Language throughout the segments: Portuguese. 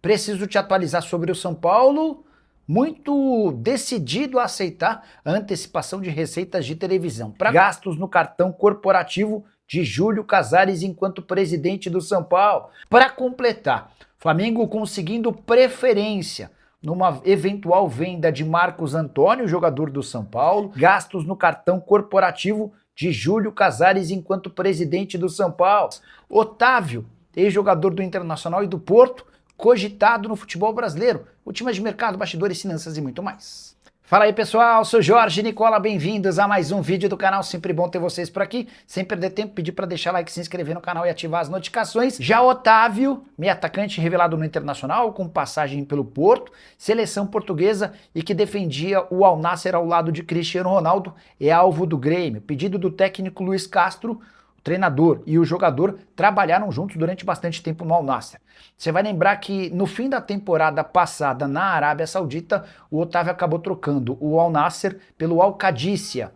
Preciso te atualizar sobre o São Paulo, muito decidido a aceitar a antecipação de receitas de televisão para gastos no cartão corporativo de Júlio Casares enquanto presidente do São Paulo. Para completar, Flamengo conseguindo preferência numa eventual venda de Marcos Antônio, jogador do São Paulo, gastos no cartão corporativo de Júlio Casares enquanto presidente do São Paulo. Otávio, ex-jogador do Internacional e do Porto, cogitado no futebol brasileiro, últimas de mercado, bastidores, finanças e muito mais. Fala aí pessoal, sou Jorge Nicola, bem-vindos a mais um vídeo do canal, sempre bom ter vocês por aqui, sem perder tempo, pedir para deixar like, se inscrever no canal e ativar as notificações. Já Otávio, meio atacante revelado no Internacional, com passagem pelo Porto, seleção portuguesa e que defendia o Al Nassr ao lado de Cristiano Ronaldo, é alvo do Grêmio, pedido do técnico Luiz Castro. O treinador e o jogador trabalharam juntos durante bastante tempo no Al Nassr. Você vai lembrar que no fim da temporada passada na Arábia Saudita, o Otávio acabou trocando o Al Nassr pelo Al Qadisiyah.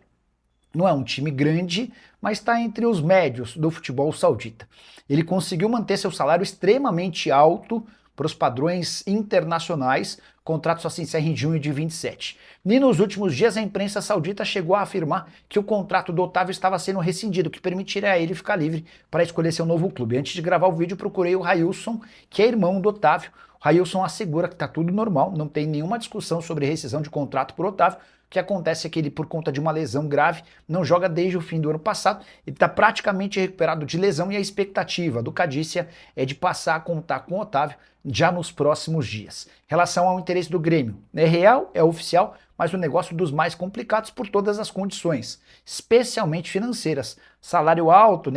Não é um time grande, mas está entre os médios do futebol saudita. Ele conseguiu manter seu salário extremamente alto para os padrões internacionais, contrato só se encerra em junho de 27. E nos últimos dias a imprensa saudita chegou a afirmar que o contrato do Otávio estava sendo rescindido, que permitiria a ele ficar livre para escolher seu novo clube. Antes de gravar o vídeo procurei o Railson, que é irmão do Otávio. O Railson assegura que está tudo normal, não tem nenhuma discussão sobre rescisão de contrato por Otávio. O que acontece é que ele, por conta de uma lesão grave, não joga desde o fim do ano passado. Ele está praticamente recuperado de lesão e a expectativa do Qadisiyah é de passar a contar com o Otávio já nos próximos dias. Em relação ao interesse do Grêmio, é real, é oficial, mas o negócio dos mais complicados por todas as condições, especialmente financeiras. Salário alto,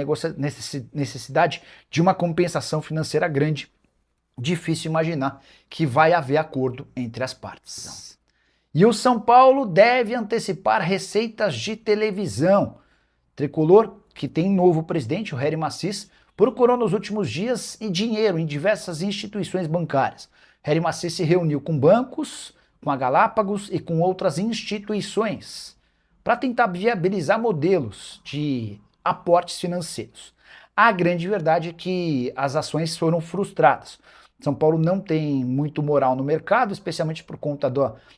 necessidade de uma compensação financeira grande. Difícil imaginar que vai haver acordo entre as partes. E o São Paulo deve antecipar receitas de televisão. Tricolor, que tem novo presidente, o Hery Macis, procurou nos últimos dias dinheiro em diversas instituições bancárias. Hery Macis se reuniu com bancos, com a Galápagos e com outras instituições para tentar viabilizar modelos de aportes financeiros. A grande verdade é que as ações foram frustradas. São Paulo não tem muito moral no mercado, especialmente por conta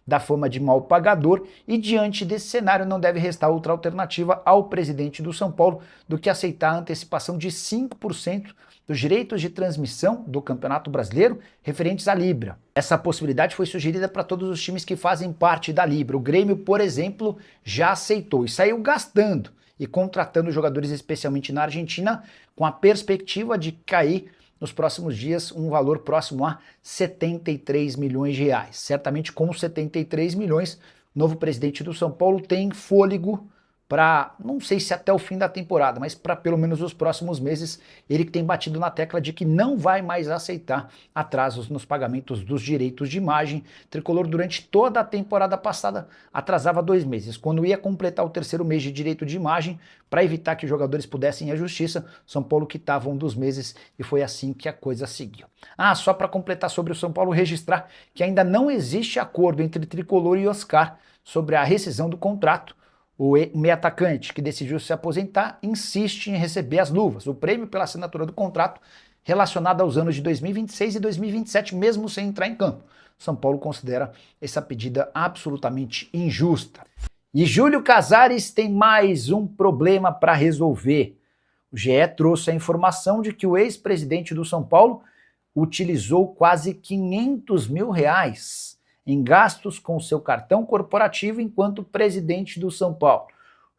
da fama de mal pagador, e diante desse cenário não deve restar outra alternativa ao presidente do São Paulo do que aceitar a antecipação de 5% dos direitos de transmissão do Campeonato Brasileiro referentes à Libra. Essa possibilidade foi sugerida para todos os times que fazem parte da Libra. O Grêmio, por exemplo, já aceitou e saiu gastando e contratando jogadores especialmente na Argentina com a perspectiva de cair nos próximos dias um valor próximo a 73 milhões de reais. Certamente com 73 milhões, o novo presidente do São Paulo tem fôlego para, não sei se até o fim da temporada, mas para pelo menos os próximos meses, ele que tem batido na tecla de que não vai mais aceitar atrasos nos pagamentos dos direitos de imagem. Tricolor durante toda a temporada passada atrasava 2 meses. Quando ia completar o 3º mês de direito de imagem, para evitar que os jogadores pudessem ir à justiça, São Paulo quitava um dos meses e foi assim que a coisa seguiu. Só para completar sobre o São Paulo, registrar que ainda não existe acordo entre Tricolor e Oscar sobre a rescisão do contrato. O meio atacante que decidiu se aposentar insiste em receber as luvas, o prêmio pela assinatura do contrato relacionado aos anos de 2026 e 2027, mesmo sem entrar em campo. São Paulo considera essa pedida absolutamente injusta. E Júlio Casares tem mais um problema para resolver. O GE trouxe a informação de que o ex-presidente do São Paulo utilizou quase 500 mil reais em gastos com seu cartão corporativo enquanto presidente do São Paulo.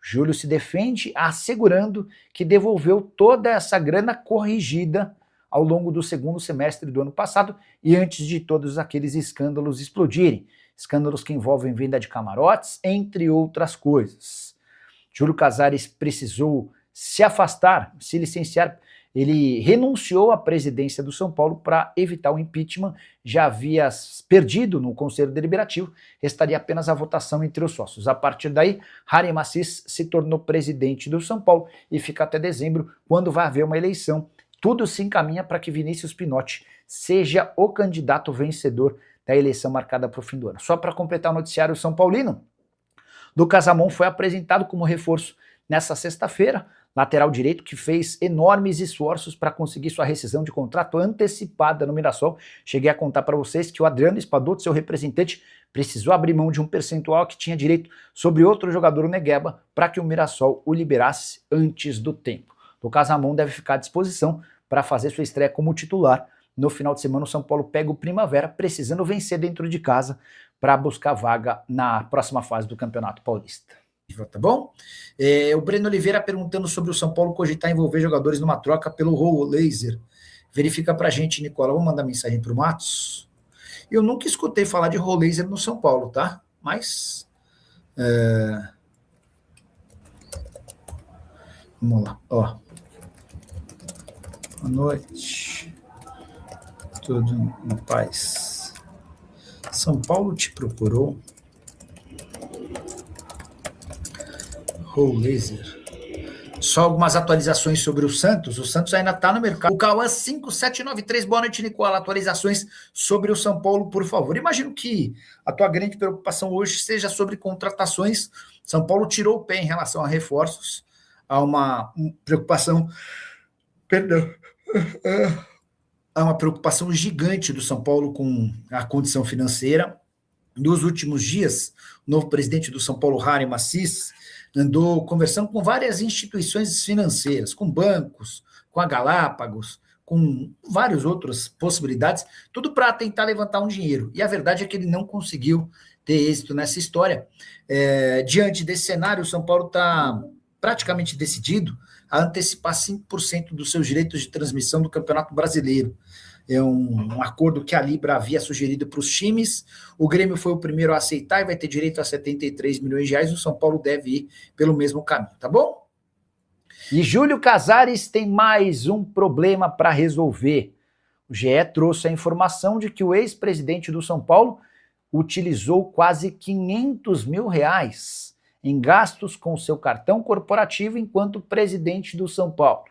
Júlio se defende assegurando que devolveu toda essa grana corrigida ao longo do 2º semestre do ano passado e antes de todos aqueles escândalos explodirem. Escândalos que envolvem venda de camarotes, entre outras coisas. Júlio Casares precisou se afastar, se licenciar. Ele renunciou à presidência do São Paulo para evitar o impeachment, já havia perdido no Conselho Deliberativo, restaria apenas a votação entre os sócios. A partir daí, Hery Macis se tornou presidente do São Paulo e fica até dezembro, quando vai haver uma eleição. Tudo se encaminha para que Vinícius Pinotti seja o candidato vencedor da eleição marcada para o fim do ano. Só para completar o noticiário são paulino, Lucas Ramon foi apresentado como reforço nessa sexta-feira. lateral direito que fez enormes esforços para conseguir sua rescisão de contrato antecipada no Mirassol. Cheguei a contar para vocês que o Adriano Espadoto, seu representante, precisou abrir mão de um percentual que tinha direito sobre outro jogador, o Negueba, para que o Mirassol o liberasse antes do tempo. Lucas Ramon deve ficar à disposição para fazer sua estreia como titular. No final de semana, o São Paulo pega o Primavera, precisando vencer dentro de casa para buscar vaga na próxima fase do Campeonato Paulista. Tá bom? O Breno Oliveira perguntando sobre o São Paulo cogitar envolver jogadores numa troca pelo Raul Laser. Verifica pra gente, Nicola. Vamos mandar mensagem pro Matos. Eu nunca escutei falar de Raul Laser no São Paulo, tá? Mas... vamos lá, ó. Boa noite. Tudo em paz. São Paulo te procurou? Raul Laser. Só algumas atualizações sobre o Santos. O Santos ainda está no mercado. O Cauã 5793, boa noite, Nicola. Atualizações sobre o São Paulo, por favor. Imagino que a tua grande preocupação hoje seja sobre contratações. São Paulo tirou o pé em relação a reforços. Há uma preocupação... Perdão. Há uma preocupação gigante do São Paulo com a condição financeira. Nos últimos dias, o novo presidente do São Paulo, Harry Massis, andou conversando com várias instituições financeiras, com bancos, com a Galápagos, com várias outras possibilidades, tudo para tentar levantar um dinheiro. E a verdade é que ele não conseguiu ter êxito nessa história. Diante desse cenário, o São Paulo está praticamente decidido a antecipar 5% dos seus direitos de transmissão do Campeonato Brasileiro. É um acordo que a Libra havia sugerido para os times. O Grêmio foi o primeiro a aceitar e vai ter direito a 73 milhões de reais. O São Paulo deve ir pelo mesmo caminho, tá bom? E Júlio Casares tem mais um problema para resolver. O GE trouxe a informação de que o ex-presidente do São Paulo utilizou quase 500 mil reais em gastos com seu cartão corporativo enquanto presidente do São Paulo.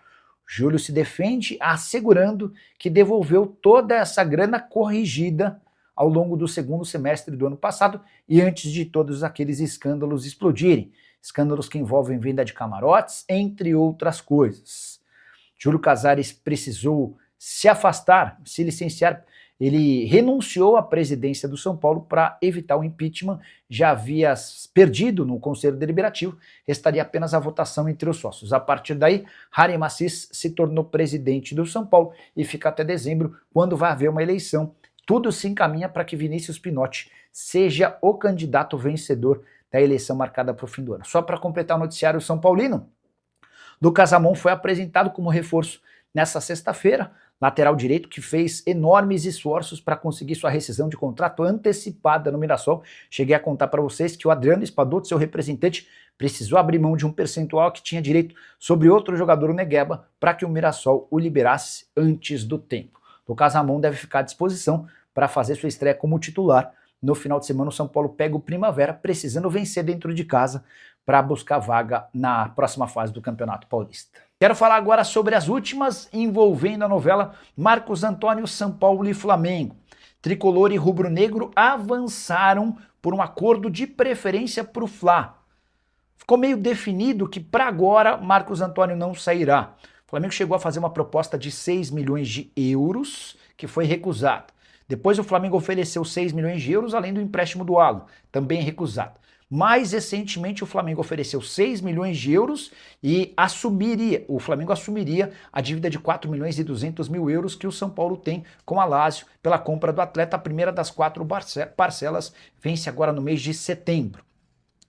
Júlio se defende assegurando que devolveu toda essa grana corrigida ao longo do segundo semestre do ano passado e antes de todos aqueles escândalos explodirem. Escândalos que envolvem venda de camarotes, entre outras coisas. Júlio Casares precisou se afastar, se licenciar. Ele renunciou à presidência do São Paulo para evitar o impeachment, já havia perdido no Conselho Deliberativo, restaria apenas a votação entre os sócios. A partir daí, Harry Massis se tornou presidente do São Paulo e fica até dezembro, quando vai haver uma eleição. Tudo se encaminha para que Vinícius Pinotti seja o candidato vencedor da eleição marcada para o fim do ano. Só para completar o noticiário São Paulino, Lucas Ramon foi apresentado como reforço nessa sexta-feira, lateral direito que fez enormes esforços para conseguir sua rescisão de contrato antecipada no Mirassol. Cheguei a contar para vocês que o Adriano Espadoto, seu representante, precisou abrir mão de um percentual que tinha direito sobre outro jogador, o Negueba, para que o Mirassol o liberasse antes do tempo. Lucas Ramon deve ficar à disposição para fazer sua estreia como titular. No final de semana, o São Paulo pega o Primavera, precisando vencer dentro de casa para buscar vaga na próxima fase do Campeonato Paulista. Quero falar agora sobre as últimas envolvendo a novela Marcos Antônio, São Paulo e Flamengo. Tricolor e rubro-negro avançaram por um acordo de preferência para o Fla. Ficou meio definido que para agora Marcos Antônio não sairá. O Flamengo chegou a fazer uma proposta de 6 milhões de euros, que foi recusada. Depois o Flamengo ofereceu 6 milhões de euros, além do empréstimo do Alan, também recusado. Mais recentemente, o Flamengo ofereceu 6 milhões de euros e o Flamengo assumiria a dívida de 4 milhões e 200 mil euros que o São Paulo tem com a Lazio pela compra do atleta. A primeira das 4 parcelas vence agora no mês de setembro.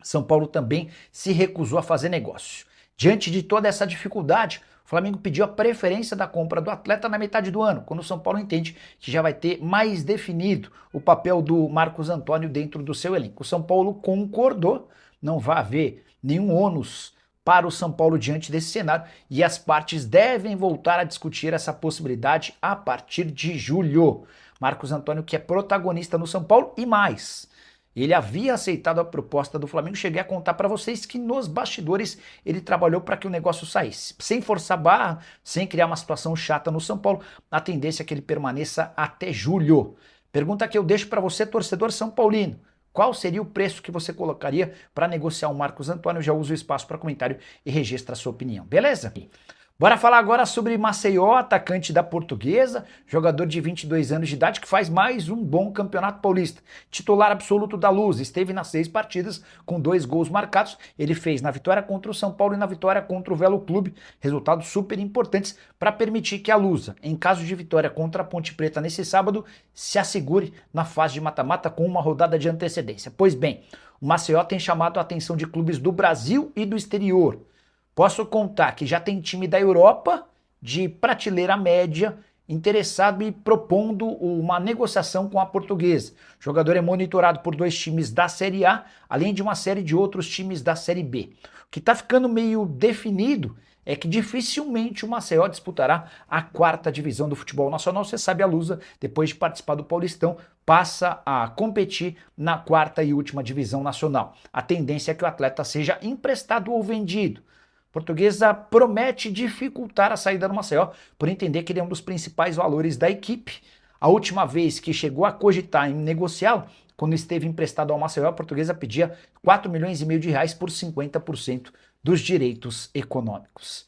São Paulo também se recusou a fazer negócio. Diante de toda essa dificuldade, o Flamengo pediu a preferência da compra do atleta na metade do ano, quando o São Paulo entende que já vai ter mais definido o papel do Marcos Antônio dentro do seu elenco. O São Paulo concordou, não vai haver nenhum ônus para o São Paulo diante desse cenário e as partes devem voltar a discutir essa possibilidade a partir de julho. Marcos Antônio, que é protagonista no São Paulo e mais. Ele havia aceitado a proposta do Flamengo, cheguei a contar para vocês que nos bastidores ele trabalhou para que o negócio saísse. Sem forçar barra, sem criar uma situação chata no São Paulo, a tendência é que ele permaneça até julho. Pergunta que eu deixo para você, torcedor são paulino. Qual seria o preço que você colocaria para negociar o Marcos Antônio? Já usa o espaço para comentário e registra a sua opinião, beleza? Bora falar agora sobre Maceió, atacante da Portuguesa, jogador de 22 anos de idade que faz mais um bom campeonato paulista. Titular absoluto da Lusa, esteve nas 6 partidas com 2 gols marcados. Ele fez na vitória contra o São Paulo e na vitória contra o Velo Clube, resultados super importantes para permitir que a Lusa, em caso de vitória contra a Ponte Preta nesse sábado, se assegure na fase de mata-mata com uma rodada de antecedência. Pois bem, o Maceió tem chamado a atenção de clubes do Brasil e do exterior. Posso contar que já tem time da Europa, de prateleira média, interessado e propondo uma negociação com a Portuguesa. O jogador é monitorado por 2 times da Série A, além de uma série de outros times da Série B. O que está ficando meio definido é que dificilmente o Maceió disputará a 4ª divisão do futebol nacional. Você sabe, a Lusa, depois de participar do Paulistão, passa a competir na 4ª e última divisão nacional. A tendência é que o atleta seja emprestado ou vendido. Portuguesa promete dificultar a saída do Maceió, por entender que ele é um dos principais valores da equipe. A última vez que chegou a cogitar em negociá-lo, quando esteve emprestado ao Maceió, a Portuguesa pedia 4,5 milhões de reais por 50% dos direitos econômicos.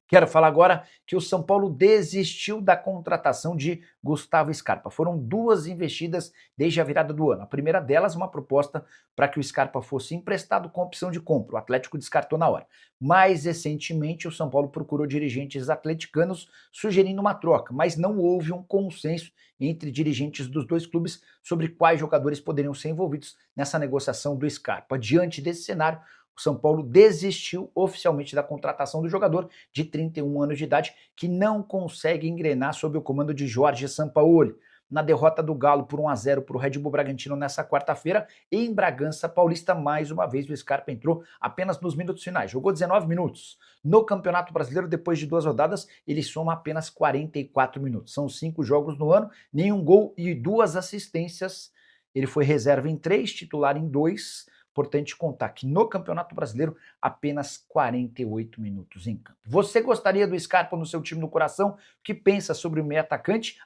Quero falar agora que o São Paulo desistiu da contratação de Gustavo Scarpa. Foram 2 investidas desde a virada do ano. A primeira delas, uma proposta para que o Scarpa fosse emprestado com opção de compra. O Atlético descartou na hora. Mais recentemente, o São Paulo procurou dirigentes atleticanos sugerindo uma troca, mas não houve um consenso entre dirigentes dos 2 clubes sobre quais jogadores poderiam ser envolvidos nessa negociação do Scarpa. Diante desse cenário, o São Paulo desistiu oficialmente da contratação do jogador de 31 anos de idade, que não consegue engrenar sob o comando de Jorge Sampaoli. Na derrota do Galo por 1-0 para o Red Bull Bragantino nessa quarta-feira, em Bragança Paulista, mais uma vez o Scarpa entrou apenas nos minutos finais, jogou 19 minutos. No Campeonato Brasileiro, depois de 2 rodadas, ele soma apenas 44 minutos. São 5 jogos no ano, nenhum gol e 2 assistências. Ele foi reserva em 3, titular em 2. Importante contar que no Campeonato Brasileiro, apenas 48 minutos em campo. Você gostaria do Scarpa no seu time no coração? O que pensa sobre o meio atacante?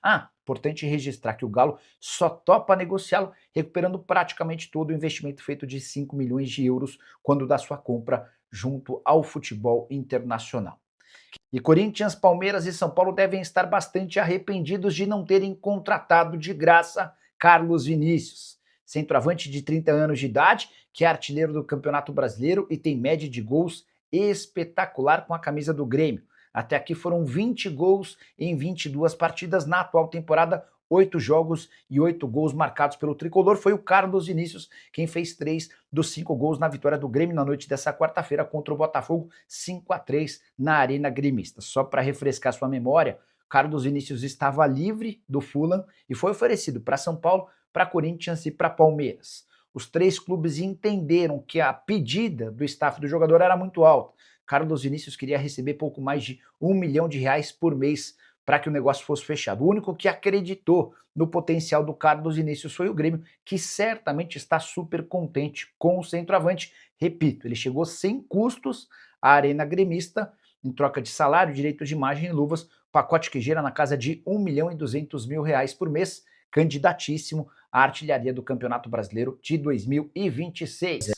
Importante registrar que o Galo só topa negociá-lo, recuperando praticamente todo o investimento feito de 5 milhões de euros quando da sua compra junto ao futebol internacional. E Corinthians, Palmeiras e São Paulo devem estar bastante arrependidos de não terem contratado de graça Carlos Vinícius. Centroavante de 30 anos de idade, que é artilheiro do Campeonato Brasileiro e tem média de gols espetacular com a camisa do Grêmio. Até aqui foram 20 gols em 22 partidas na atual temporada, 8 jogos e 8 gols marcados pelo tricolor. Foi o Carlos Vinícius quem fez 3 dos 5 gols na vitória do Grêmio na noite dessa quarta-feira contra o Botafogo, 5-3 na Arena Gremista. Só para refrescar sua memória, Carlos Vinícius estava livre do Fulham e foi oferecido para São Paulo, para Corinthians e para Palmeiras. Os 3 clubes entenderam que a pedida do staff do jogador era muito alta. Carlos Vinícius queria receber pouco mais de 1 milhão de reais por mês para que o negócio fosse fechado. O único que acreditou no potencial do Carlos Vinícius foi o Grêmio, que certamente está super contente com o centroavante. Repito, ele chegou sem custos à Arena Gremista, em troca de salário, direitos de imagem e luvas, pacote que gira na casa de 1 milhão e 200 mil reais por mês, candidatíssimo à artilharia do Campeonato Brasileiro de 2026.